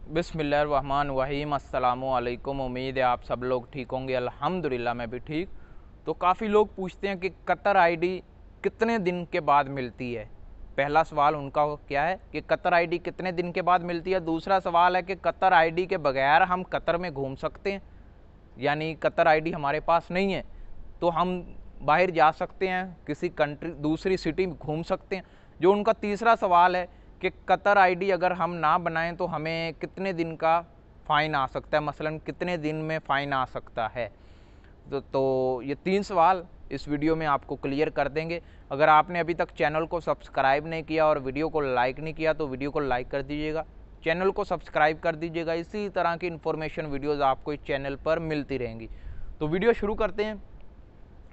बिस्मिल्लाहिर्रहमानिर्रहीम अस्सलामुअलैकुम। उम्मीद है आप सब लोग ठीक होंगे। अल्हम्दुलिल्लाह मैं भी ठीक। तो काफ़ी लोग पूछते हैं कि कतर आईडी कितने दिन के बाद मिलती है। पहला सवाल उनका क्या है कि कतर आईडी कितने दिन के बाद मिलती है। दूसरा सवाल है कि कतर आईडी के बगैर हम कतर में घूम सकते हैं, यानी कतर आईडी हमारे पास नहीं है तो हम बाहर जा सकते हैं, किसी कंट्री दूसरी सिटी में घूम सकते हैं। जो उनका तीसरा सवाल है कि कतर आईडी अगर हम ना बनाएं तो हमें कितने दिन का फ़ाइन आ सकता है, मसलन कितने दिन में फ़ाइन आ सकता है। तो ये 3 सवाल इस वीडियो में आपको क्लियर कर देंगे। अगर आपने अभी तक चैनल को सब्सक्राइब नहीं किया और वीडियो को लाइक नहीं किया तो वीडियो को लाइक कर दीजिएगा, चैनल को सब्सक्राइब कर दीजिएगा। इसी तरह की इन्फॉर्मेशन वीडियोज़ आपको इस चैनल पर मिलती रहेंगी। तो वीडियो शुरू करते हैं।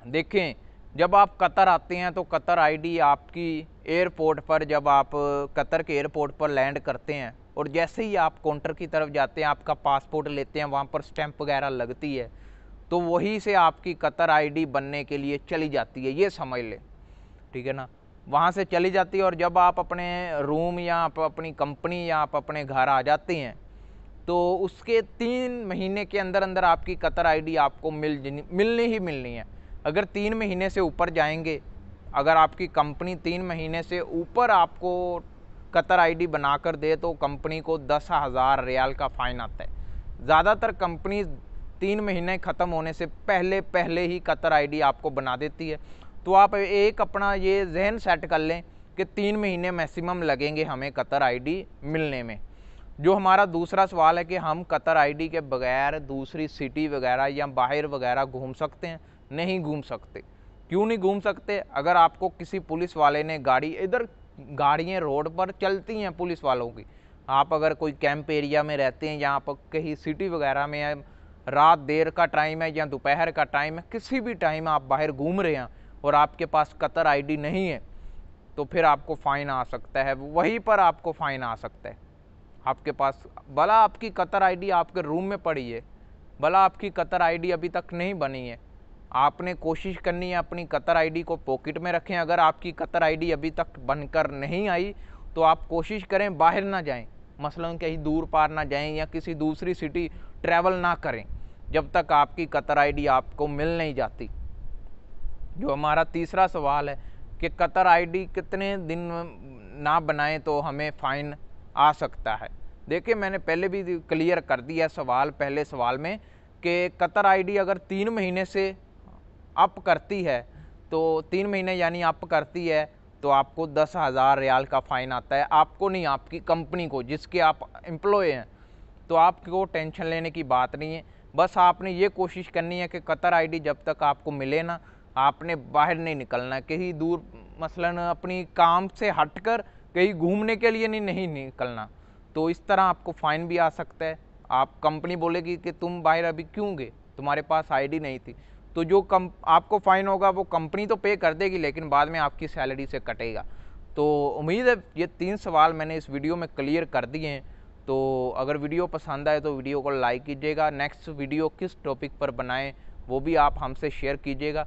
देखें, जब आप कतर आते हैं तो कतर आईडी आपकी एयरपोर्ट पर, जब आप कतर के एयरपोर्ट पर लैंड करते हैं और जैसे ही आप काउंटर की तरफ जाते हैं, आपका पासपोर्ट लेते हैं, वहाँ पर स्टैंप वगैरह लगती है, तो वहीं से आपकी कतर आईडी बनने के लिए चली जाती है, ये समझ लें, ठीक है ना। वहाँ से चली जाती है और जब आप अपने रूम या आप अपनी कंपनी या आप अपने घर आ जाते हैं तो उसके 3 महीने के अंदर अंदर आपकी कतर आईडी आपको मिलनी ही मिलनी है। अगर 3 महीने से ऊपर जाएंगे, अगर आपकी कंपनी 3 महीने से ऊपर आपको कतर आईडी बनाकर दे तो कंपनी को 10,000 रियाल का फ़ाइन आता है। ज़्यादातर कंपनी 3 महीने ख़त्म होने से पहले पहले ही कतर आईडी आपको बना देती है। तो आप एक अपना ये जहन सेट कर लें कि 3 महीने मैक्सिमम लगेंगे हमें कतर आईडी मिलने में। जो हमारा दूसरा सवाल है कि हम कतर आईडी के बगैर दूसरी सिटी वगैरह या बाहर वगैरह घूम सकते हैं? नहीं घूम सकते। क्यों नहीं घूम सकते? अगर आपको किसी पुलिस वाले ने इधर गाड़ियाँ रोड पर चलती हैं पुलिस वालों की, आप अगर कोई कैंप एरिया में रहते हैं या आप कहीं सिटी वगैरह में है, रात देर का टाइम है या दोपहर का टाइम है, किसी भी टाइम आप बाहर घूम रहे हैं और आपके पास कतर आईडी नहीं है तो फिर आपको फ़ाइन आ सकता है। वहीं पर आपको फ़ाइन आ सकता है। आपके पास भला आपकी कतर आईडी आपके रूम में पड़ी है, भला आपकी कतर आईडी अभी तक नहीं बनी है, आपने कोशिश करनी है अपनी कतर आईडी को पॉकेट में रखें। अगर आपकी कतर आईडी अभी तक बनकर नहीं आई तो आप कोशिश करें बाहर ना जाएं, मसलन कहीं दूर पार ना जाएं या किसी दूसरी सिटी ट्रैवल ना करें जब तक आपकी कतर आईडी आपको मिल नहीं जाती। जो हमारा तीसरा सवाल है कि कतर आईडी कितने दिन ना बनाएं तो हमें फ़ाइन आ सकता है। देखिए, मैंने पहले भी क्लियर कर दिया सवाल पहले सवाल में कि कतर आईडी अगर 3 महीने से अप करती है तो 3 महीने यानी अप करती है तो आपको 10,000 रियाल का फ़ाइन आता है। आपको नहीं, आपकी कंपनी को, जिसके आप एम्प्लॉय हैं। तो आपको टेंशन लेने की बात नहीं है। बस आपने ये कोशिश करनी है कि कतर आईडी जब तक आपको मिले ना, आपने बाहर नहीं निकलना, कहीं दूर मसलन अपनी काम से हटकर कहीं घूमने के लिए नहीं निकलना। तो इस तरह आपको फ़ाइन भी आ सकता है। आप कंपनी बोलेगी कि तुम बाहर अभी क्यों गए, तुम्हारे पास आईडी नहीं थी, तो जो आपको फ़ाइन होगा वो कंपनी तो पे कर देगी लेकिन बाद में आपकी सैलरी से कटेगा। तो उम्मीद है ये 3 सवाल मैंने इस वीडियो में क्लियर कर दिए हैं। तो अगर वीडियो पसंद आए तो वीडियो को लाइक कीजिएगा। नेक्स्ट वीडियो किस टॉपिक पर बनाएं वो भी आप हमसे शेयर कीजिएगा।